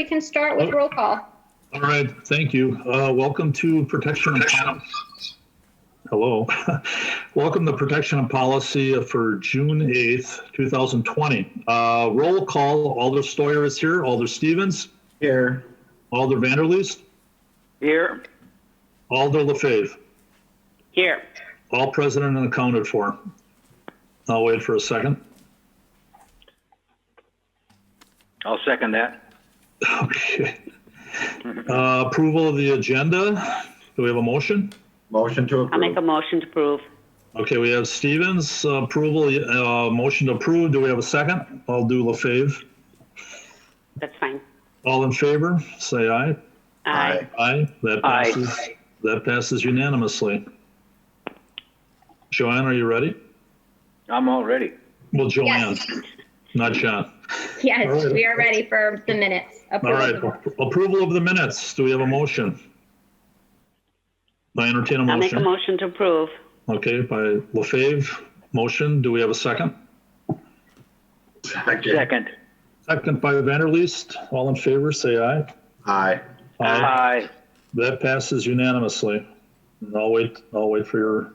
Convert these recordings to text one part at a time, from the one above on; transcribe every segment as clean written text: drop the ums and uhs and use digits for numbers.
we can start with roll call. All right, thank you. Welcome to Protection and Policy. Hello. Welcome to Protection and Policy for June 8th, 2020. Roll call. Alder Steuer is here. Alder Stevens? Here. Alder Vanderleest? Here. Alder Lefebvre? Here. All present and accounted for. I'll wait for a second. I'll second that. Okay. Approval of the agenda. Do we have a motion? Motion to approve. I'll make a motion to approve. Okay, we have Stevens approval, motion to approve. Do we have a second? I'll do Lefebvre. That's fine. All in favor, say aye. Aye. Aye. That passes unanimously. Joanne, are you ready? I'm all ready. Well, Joanne, Yes. not John. Yes, All right. we are ready for the minutes. All right, approval of the minutes. Do we have a motion? I entertain a I'll make a motion. motion to approve. Okay, by Lefebvre, motion. Do we have a second? Second. Second by Vanderleest. All in favor, say aye. Aye. Aye. That passes unanimously. And I'll wait for your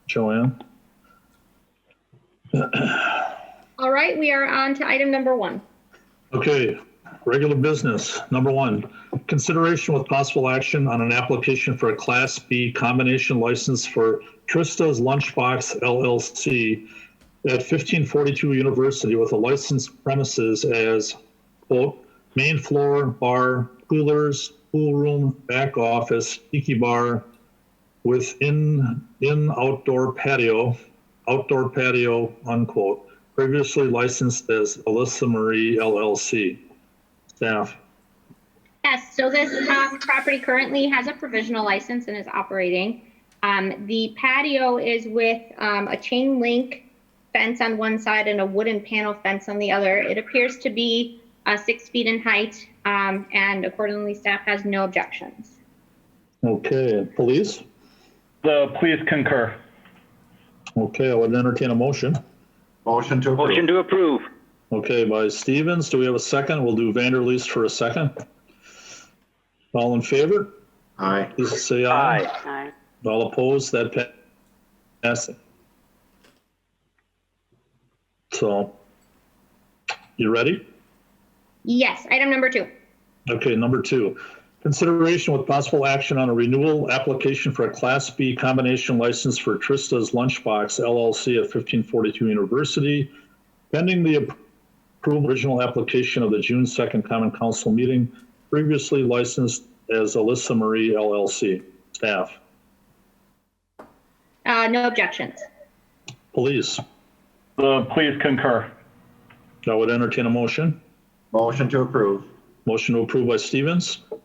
Joanne. All right, we are on to item number 1. Okay, regular business. Number 1, consideration with possible action on an application for a Class B combination license for Trista's Lunchbox LLC at 1542 University with a licensed premises as, quote, main floor, bar, coolers, pool room, back office, tiki bar, with outdoor patio, unquote, previously licensed as Alyssa Marie LLC. Staff. Yes, so this property currently has a provisional license and is operating. The patio is with a chain link fence on one side and a wooden panel fence on the other. It appears to be 6 feet in height, and accordingly, staff has no objections. Okay, police? The police concur. Okay, I would entertain a motion. Motion to approve. Motion to approve. Okay, by Stevens. Do we have a second? We'll do Vanderleest for a second. All in favor? Aye. Please say aye. Aye. Aye. All opposed? That passes. So, you ready? Yes, item number 2. Okay, number 2, consideration with possible action on a renewal application for a Class B combination license for Trista's Lunchbox LLC at 1542 University, pending the approved original application of the June 2nd Common Council meeting, previously licensed as Alyssa Marie LLC. Staff. No objections. Police. The police concur. I would entertain a motion. Motion to approve. Motion to approve by Stevens. Do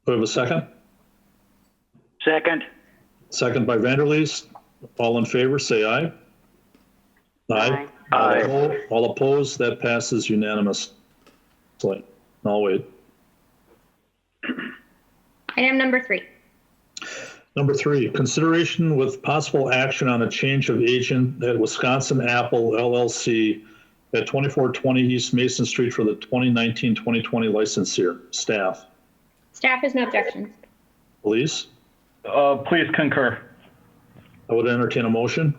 we have a second? Second. Second by Vanderleest. All in favor, say aye. Aye. Aye. All opposed, that passes unanimously. I'll wait. Item number 3. Number 3, consideration with possible action on a change of agent at Wisconsin Apple LLC at 2420 East Mason Street for the 2019-2020 license year. Staff. Staff has no objections. Police. Police concur. I would entertain a motion.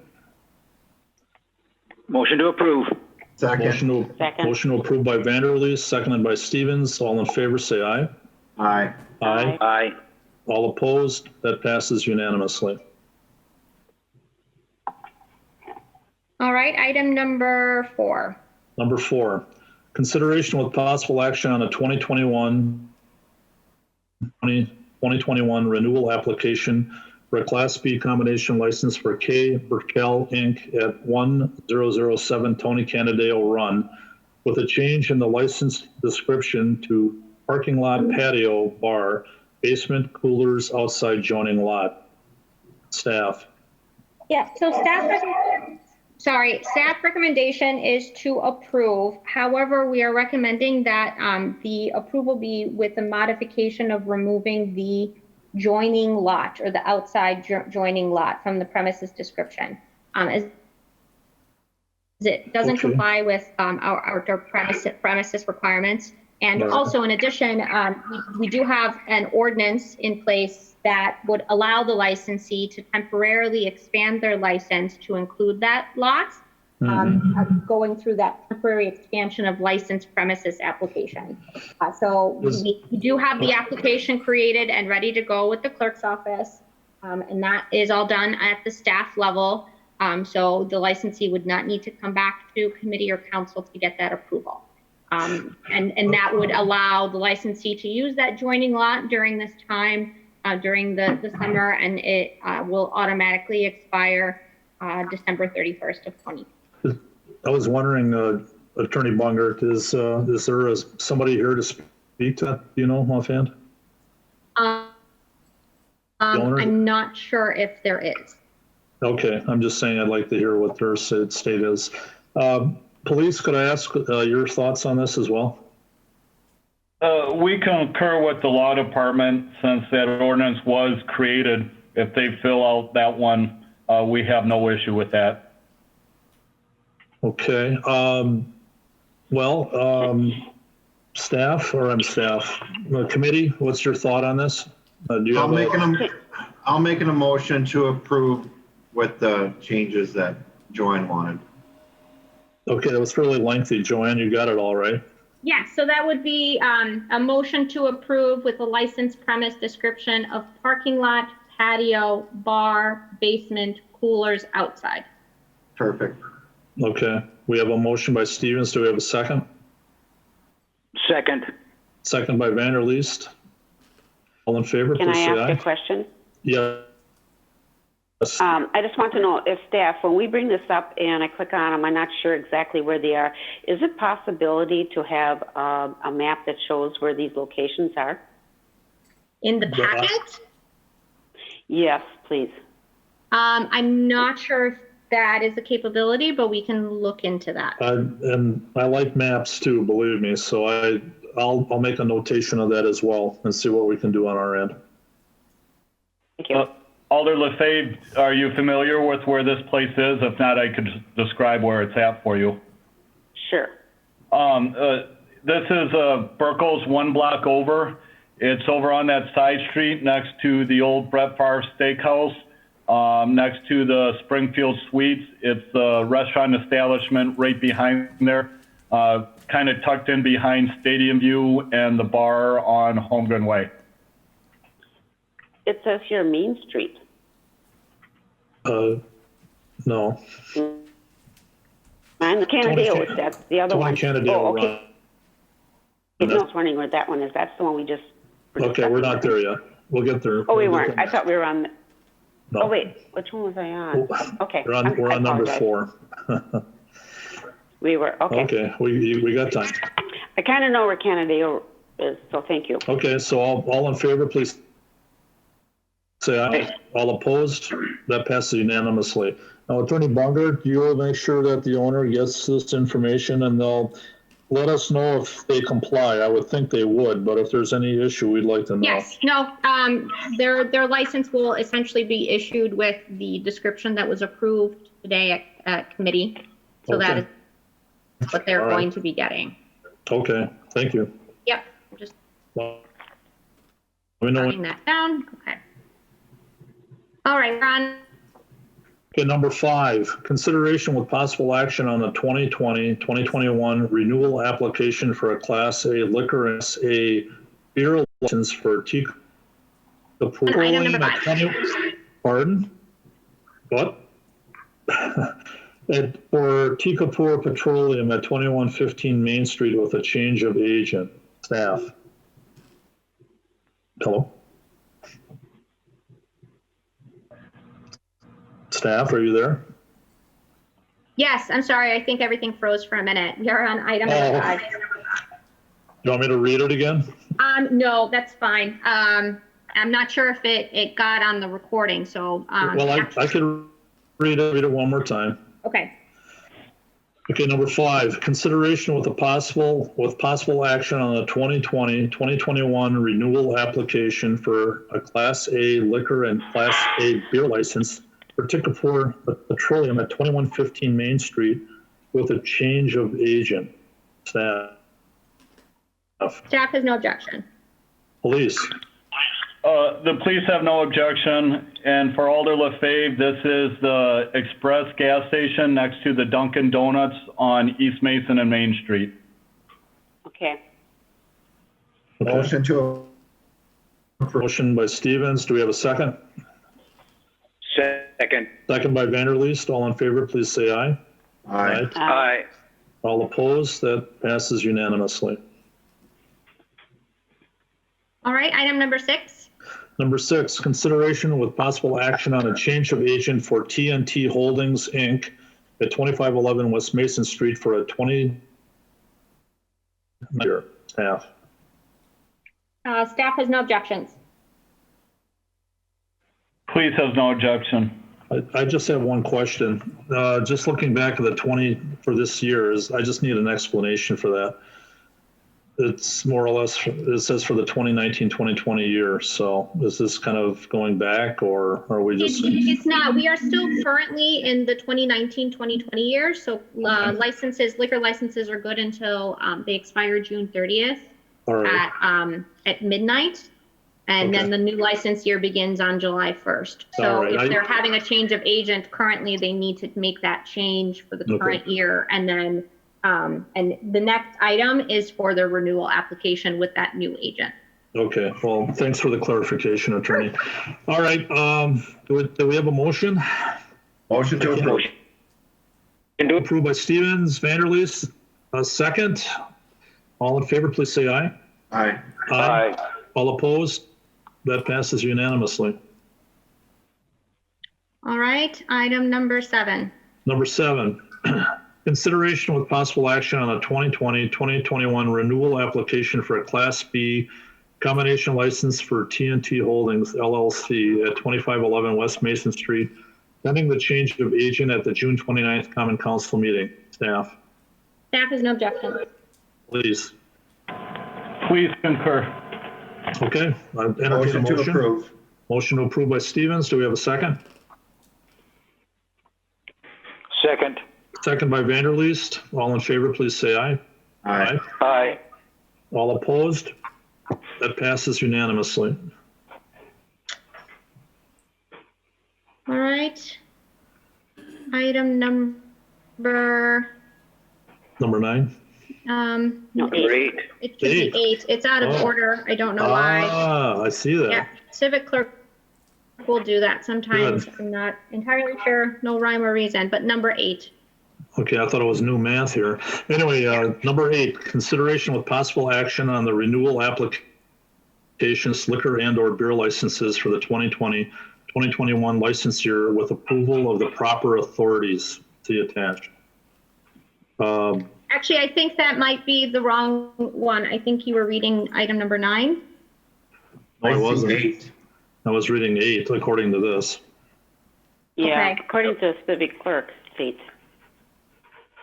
Motion to approve. Second. Motion to approve by Vanderleest, seconded by Stevens. All in favor, say aye. Aye. Aye. Aye. All opposed, that passes unanimously. All right, item number 4. Number 4, consideration with possible action on a 2021 renewal application for a Class B combination license for K. Burkell Inc. at 1007 Tony Cannadale Run, with a change in the license description to parking lot patio bar, basement coolers outside joining lot. Staff. Yeah, so staff recommendation is to approve. However, we are recommending that the approval be with the modification of removing the joining lot or the outside joining lot from the premises description. As it doesn't comply with our premises requirements. And Right. also, in addition, we do have an ordinance in place that would allow the licensee to temporarily expand their license to include that lot, going through that temporary expansion of licensed premises application. So we do have the application created and ready to go with the clerk's office, and that is all done at the staff level. So the licensee would not need to come back to committee or council to get that approval. And that would allow the licensee to use that joining lot during this time, during the summer, and it will automatically expire December 31st of 2020. I was wondering, Attorney Bungert, is there somebody here to speak to that, do you know, offhand? owner? I'm not sure if there is. Okay, I'm just saying I'd like to hear what their state is. Police, could I ask your thoughts on this as well? We concur with the law department since that ordinance was created. If they fill out that one, we have no issue with that. Okay. Staff, committee, what's your thought on this? Do you I'll have make a motion to approve with the changes that Joanne wanted. Okay, that was fairly lengthy. Joanne, you got it all right? Yeah, so that would be a motion to approve with a licensed premise description of parking lot, patio, bar, basement, coolers outside. Perfect. Okay, we have a motion by Stevens. Do we have a second? Second. Second by Vanderleest. All in favor, Can please I say ask aye. a question? Yes. I just want to know if staff, when we bring this up and I click on them, I'm not sure exactly where they are. Is it possibility to have a map that shows where these locations are? In the packet? Yes, please. I'm not sure if that is a capability, but we can look into that. And I like maps too, believe me. So I'll make a notation of that as well and see what we can do on our end. Thank you. Alder Lefebvre, are you familiar with where this place is? If not, I could describe where it's at for you. Sure. This is Burkle's one block over. It's over on that side street next to the old Brett Favre Steakhouse, next to the Springfield Suites. It's the restaurant establishment right behind there, kind of tucked in behind Stadium View and the bar on Holmgren Way. It says here Main Street. No. And the Canadeo, that's the other Tony one. Canadeo, Oh, okay. right. I was wondering where that one is. That's the one we just. Okay, we're not there yet. We'll get there. Oh, we We'll weren't. get I thought we were on. No. Oh, wait. Which one was I on? Okay. We're on number apologize. 4. We were. Okay. Okay, we got time. I kind of know where Canadeo is, so thank you. Okay, so all in favor, please say aye. All opposed? That passes unanimously. Now, Attorney Bungert, you will make sure that the owner gets this information and they'll let us know if they comply. I would think they would, but if there's any issue, we'd like to know. Yes, no, their license will essentially be issued with the description that was approved today at committee. So Okay. that is what they're All right. going to be getting. Okay, thank you. Yep, just Let me know. writing that down. Okay. All right, Ron. Okay, number 5, consideration with possible action on the 2020-2021 renewal application for a Class A liquor and a beer license for Teak. Item number 5. Pardon? What? For Tikapur Petroleum at 2115 Main Street with a change of agent. Staff. Hello? Staff, are you there? Yes, I'm sorry. I think everything froze for a minute. We are on item Oh. number 5. You want me to read it again? No, that's fine. I'm not sure if it got on the recording, so. Well, I could read it one more time. Okay. Okay, number 5, consideration with possible action on the 2020-2021 renewal application for a Class A liquor and Class A beer license for Tikapur Petroleum at 2115 Main Street with a change of agent. Staff. Staff has no objection. Police. The police have no objection, and for Alder LaFave, this is the Express gas station next to the Dunkin' Donuts on East Mason and Main Street. Okay. Okay. Motion to approve. Motion by Stevens. Do we have a second? Second. Second by Vanderleest. All in favor, please say aye. Aye. Aye. All opposed? That passes unanimously. All right, item number 6. Number 6, consideration with possible action on a change of agent for TNT Holdings, Inc. at 2511 West Mason Street for a 20-year. Staff. Staff has no objections. Police has no objection. I just have one question. Just looking back at the 20 for this year, I just need an explanation for that. It's more or less, it says for the 2019-2020 year. So is this kind of going back, or are we just? It's not. We are still currently in the 2019-2020 year. So liquor licenses are good until they expire June 30th All right. at midnight. And Okay. then the new license year begins on July 1st. So All right. if they're having a change of agent currently, they need to make that change for the Okay. current year. And then, and the next item is for the renewal application with that new agent. Okay, well, thanks for the clarification, Attorney. All right, do we have a motion? Motion to approve. Approved by Stevens, Vanderleest, a second. All in favor, please say aye. Aye. Aye. All opposed? That passes unanimously. All right, item number 7. Number 7, consideration with possible action on a 2020-2021 renewal application for a Class B combination license for TNT Holdings LLC at 2511 West Mason Street, pending the change of agent at the June 29th Common Council meeting. Staff, Staff has no objection. please. Please concur. Okay, I entertain a Motion to motion. approve. Motion to approve by Stevens. Do we have a second? Second. Second by Vanderleest. All in favor, please say aye. Aye. Aye. All opposed? That passes unanimously. All right. Item number, Number 9. No, Number 8. 8. it should be 8. It's out of Oh. order. I don't know why. Ah, I see that. Yeah, civic clerk will do that sometimes. Good. I'm not entirely sure, no rhyme or reason, but number 8. Okay, I thought it was new math here. Anyway, number 8, consideration with possible action on the renewal applications, liquor and/or beer licenses for the 2020-2021 license year with approval of the proper authorities. See attached. Actually, I think that might be the wrong one. I think you were reading item number 9. No, I I see wasn't. 8. I was reading 8 according to this. Yeah, Okay. according to the civic clerk, 8.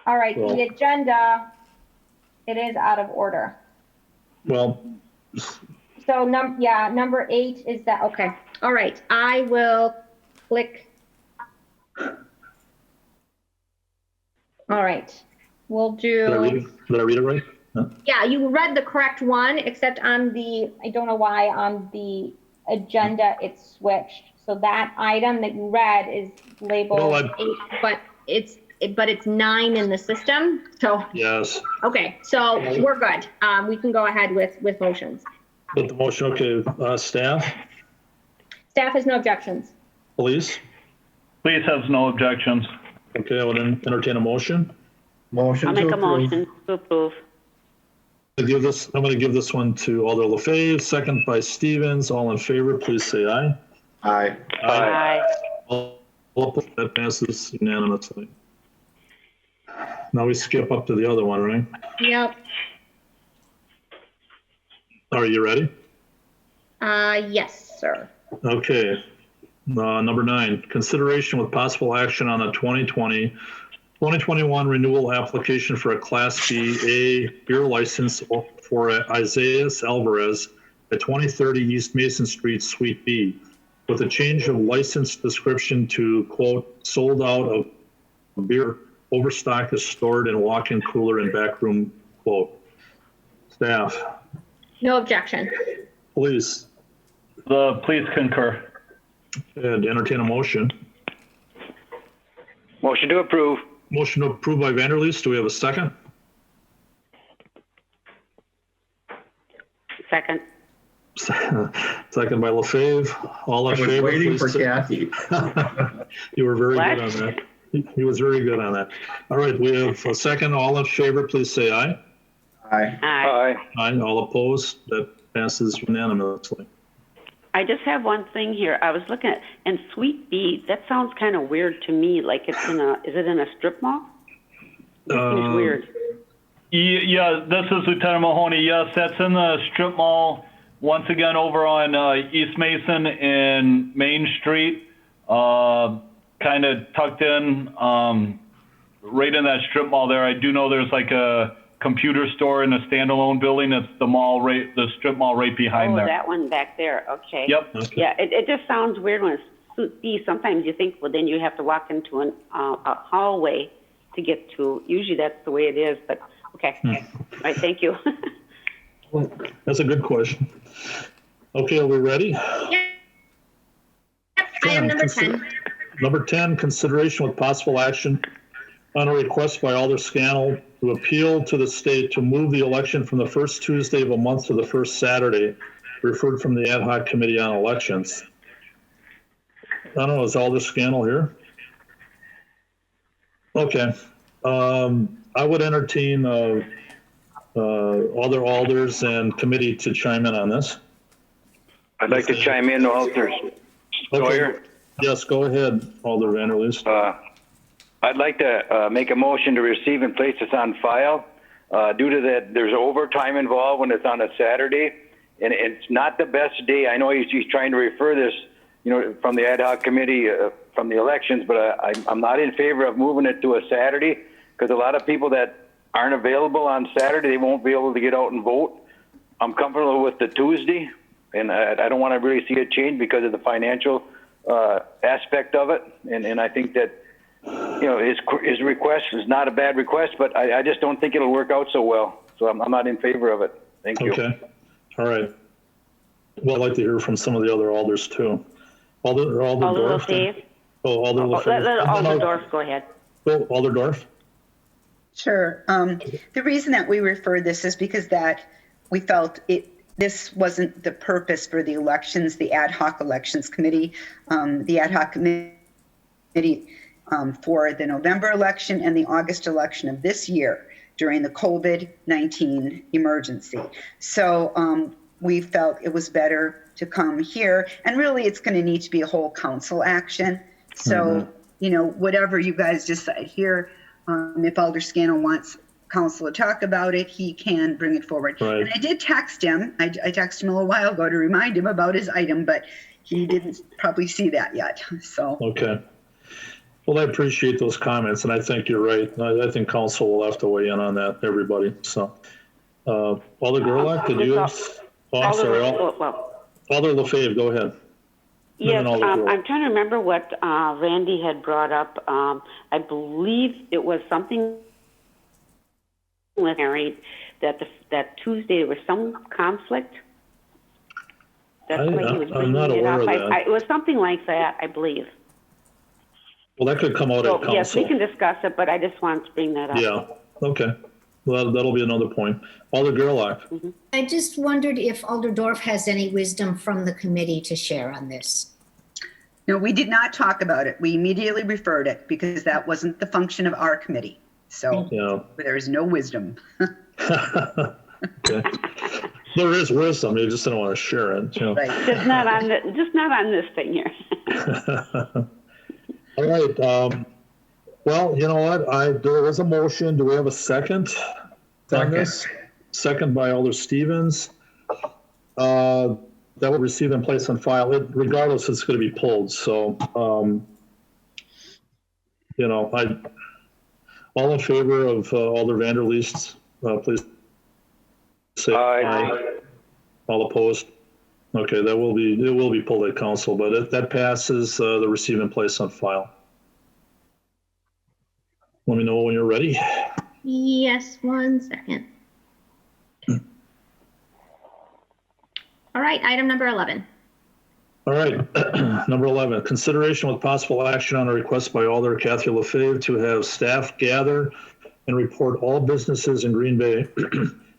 All right, Well- the agenda, it is out of order. Well, So number 8 is that, okay. All right, I will click. All right, we'll did I read do, it, did I read it right? Huh? yeah, you read the correct one, except on the, I don't know why, on the agenda it's switched. So that item that you read is labeled Well, 8, but it's 9 in the system. So, Yes. okay, so we're good. We can go ahead with motions. With the motion, okay, staff, Staff has no objections. police? Police has no objections. Okay, I would entertain a motion. Motion I'll to make a approve. motion to approve. I'm going to give this one to Alder LaFave, second by Stevens. All in favor, please say aye. Aye. Aye. All opposed? That passes unanimously. Now we skip up to the other one, right? Yep. Are you ready? Yes, sir. Okay. Number 9, consideration with possible action on a 2020-2021 renewal application for a Class B A beer license for Isaiah Alvarez at 2030 East Mason Street, Suite B, with a change of license description to, quote, sold out of beer, overstock is stored in walk-in cooler and back room, quote. Staff, No objection. Police, The police concur. and entertain a motion. Motion to approve. Motion approved by Vanderleest. Do we have a second? Second. Second by LaFave. All I in was favor, waiting please for say- Kathy. You were very What? good on that. He was very good on that. All right, we have a second. All in favor, please say aye. Aye. Aye. Aye. All opposed? That passes unanimously. I just have one thing here. I was looking at, and Sweet Bee, that sounds kind of weird to me, like it's in a, is it in a strip mall? It seems weird. Yeah, this is Lieutenant Mahoney. Yes, that's in the strip mall, once again over on East Mason and Main Street, kind of tucked in right in that strip mall there. I do know there's like a computer store in a standalone building. It's the mall, the strip mall right behind Oh, there. that one back there, okay. Yep. Okay. Yeah, it just sounds weird when it's Sweet Bee. Sometimes you think, well, then you have to walk into a hallway to get to, usually that's the way it is, but, okay. All right, thank you. That's a good question. Okay, are we ready? Yep. Item number 10. Number 10, consideration with possible action on a request by Alder Scannell to appeal to the state to move the election from the first Tuesday of a month to the first Saturday, referred from the Ad Hoc Committee on Elections. I don't know, is Alder Scannell here? Okay. I would entertain other alders and committee to chime in on this. I'd like to chime in, Walter Sawyer. Yes, go ahead, Alder Vanderleest. I'd like to make a motion to receive and place this on file. Due to that, there's overtime involved when it's on a Saturday, and it's not the best day. I know he's trying to refer this, from the Ad Hoc Committee from the elections, but I'm not in favor of moving it to a Saturday because a lot of people that aren't available on Saturday, they won't be able to get out and vote. I'm comfortable with the Tuesday, and I don't want to really see a change because of the financial aspect of it, and I think that his request is not a bad request, but I just don't think it'll work out so well. So I'm not in favor of it. Thank you. Okay, all right. Well, I'd like to hear from some of the other alders too. Alder Dorf. LaFave? Oh, Alder LaFave. Let Alder Dorf go ahead. Oh, Alder Dorf. Sure. The reason that we referred this is because that we felt this wasn't the purpose for the elections, the Ad Hoc Elections Committee. The Ad Hoc Committee for the November election and the August election of this year during the COVID-19 emergency. So we felt it was better to come here, and really it's going to need to be a whole council action. So, whatever you guys decide here, if Alder Scannell wants council to talk about it, he can bring it forward. Right. And I did text him. I texted him a little while ago to remind him about his item, but he didn't probably see that yet. So. Okay. Well, I appreciate those comments, and I think you're right. I think council will have to weigh in on that, everybody. So, Alder Gerlach, did you? Oh, I'm sorry. Alder LaFave, go ahead. Yes, I'm trying to remember what Randy had brought up. I believe it was something with Harry that Tuesday there was some conflict. That's why he was I'm not bringing it aware up. of that. It was something like that, I believe. Well, that could come out at So, council. yes, we can discuss it, but I just wanted to bring that up. Yeah, okay. Well, that'll be another point. Alder Gerlach. I just wondered if Alder Dorf has any wisdom from the committee to share on this. No, we did not talk about it. We immediately referred it because that wasn't the function of our committee. So Yeah. there is no wisdom. Okay. There is wisdom. You just don't want to share it. Right. Just not on this thing here. All right. Well, you know what? There was a motion. Do we have a second on this? Second by Alder Stevens. That will receive and place on file. Regardless, it's going to be pulled. So, all in favor of Alder Vanderleest, please say Aye. All opposed? Okay, it will be pulled at council, but that passes the receive and place on file. Let me know when you're ready. Yes, 1 second. All right, item number 11. All right, number 11, consideration with possible action on a request by Alder Kathy LaFave to have staff gather and report all businesses in Green Bay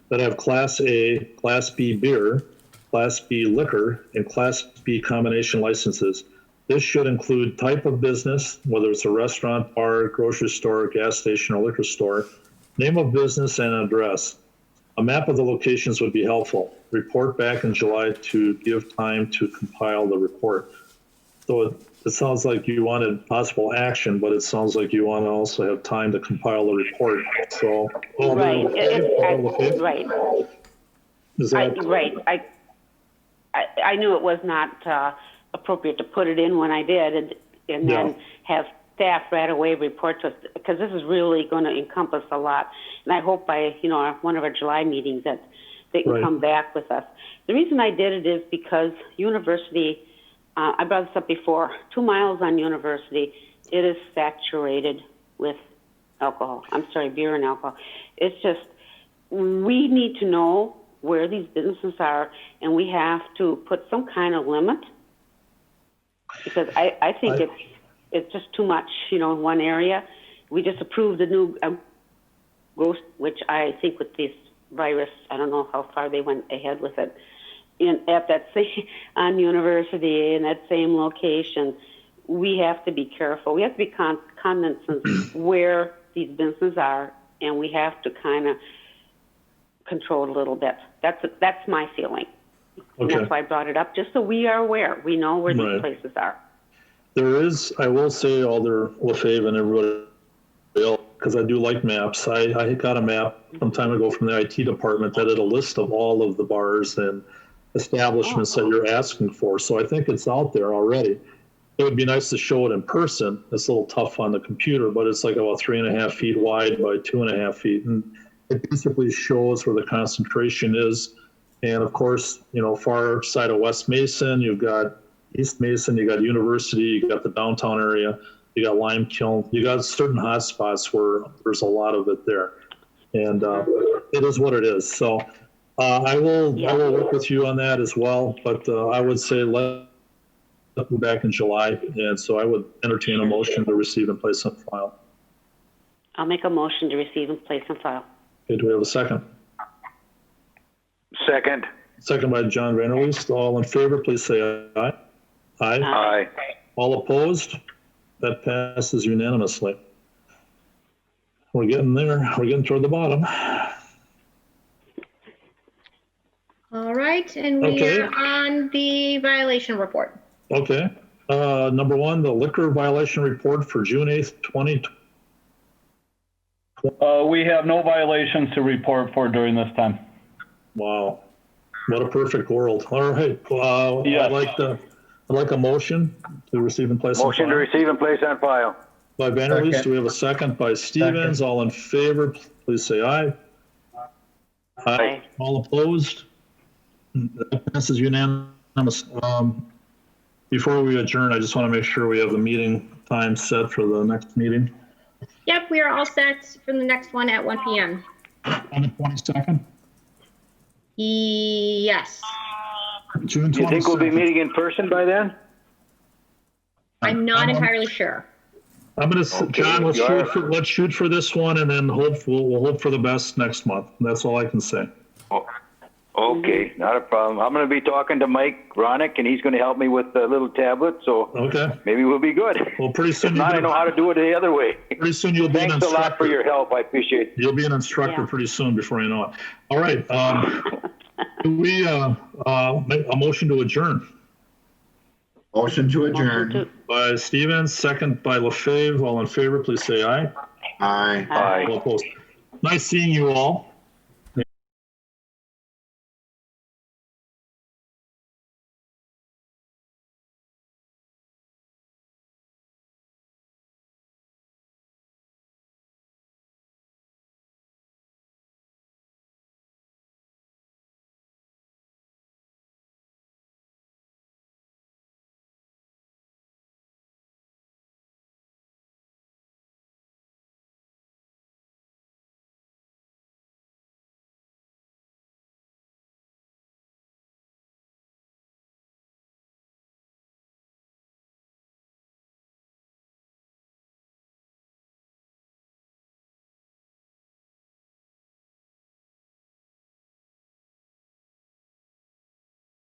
that have Class A, Class B beer, Class B liquor, and Class B combination licenses. This should include type of business, whether it's a restaurant, bar, grocery store, gas station, or liquor store, name of business, and address. A map of the locations would be helpful. Report back in July to give time to compile the report. So it sounds like you wanted possible action, but it sounds like you want to also have time to compile the report. So, Right, right. Is that, Right. I knew it was not appropriate to put it in when I did, and then have staff right away report to us, because this is really going to encompass a lot. And I hope by, one of our July meetings that they can come back with us. The reason I did it is because University, I brought this up before, 2 miles on University, it is saturated with alcohol. I'm sorry, beer and alcohol. It's just, we need to know where these businesses are, and we have to put some kind of limit, because I think it's just too much, in one area. We just approved the new ghost, which I think with this virus, I don't know how far they went ahead with it, at that same, on University, in that same location. We have to be careful. We have to be cognizant where these businesses are, and we have to kind of control it a little bit. That's my feeling. And that's why I brought it up, just so we are aware. We know where these places are. there is, I will say, Alder LaFave and everybody else, because I do like maps. I got a map some time ago from the IT department that had a list of all of the bars and establishments that you're asking for. So I think it's out there already. It would be nice to show it in person. It's a little tough on the computer, but it's like about 3.5 feet wide by 2.5 feet. And it basically shows where the concentration is. And of course, far side of West Mason, you've got East Mason, you got University, you got the downtown area, you got Lime Kiln, you got certain hot spots where there's a lot of it there. And it is what it is. So I will work with you on that as well, but I would say let's go back in July. And so I would entertain a motion to receive and place on file. I'll make a motion to receive and place on file. Okay, do we have a second? Second. Second by John Vanderleest. All in favor, please say aye. Aye. Aye. All opposed? That passes unanimously. We're getting there. We're getting toward the bottom. All right, and we Okay. are on the violation report. Okay. Number one, the liquor violation report for June 8th, 2020. We have no violations to report for during this time. Wow. What a perfect world. All right. Yes. I'd like a motion to receive and place on Motion to file. receive and place on file. By Vanderleest, do we have a second? By Stevens, all in favor, please say aye. Aye. All opposed? That passes unanimous. Before we adjourn, I just want to make sure we have the meeting time set for the next meeting. Yep, we are all set for the next one at 1 p.m. On the 22nd? Yes. June 22nd. Do you think we'll be meeting in person by then? I'm not entirely sure. I'm going to, Okay, John, let's you are- let's shoot for this one and then we'll hope for the best next month. That's all I can say. Okay, not a problem. I'm going to be talking to Mike Ronick, and he's going to help me with the little tablet, so Okay. maybe we'll be good. Well, pretty If soon, not, I know how to do it the other way. pretty soon you'll be an Thanks a lot for instructor. your help. I appreciate it. You'll be an instructor Yeah. pretty soon before you know it. All right. Do we make a motion to adjourn? Motion to adjourn. Motion By Stevens, second by LaFave. All in favor, please say aye. Aye. Aye. All opposed. Nice seeing you all.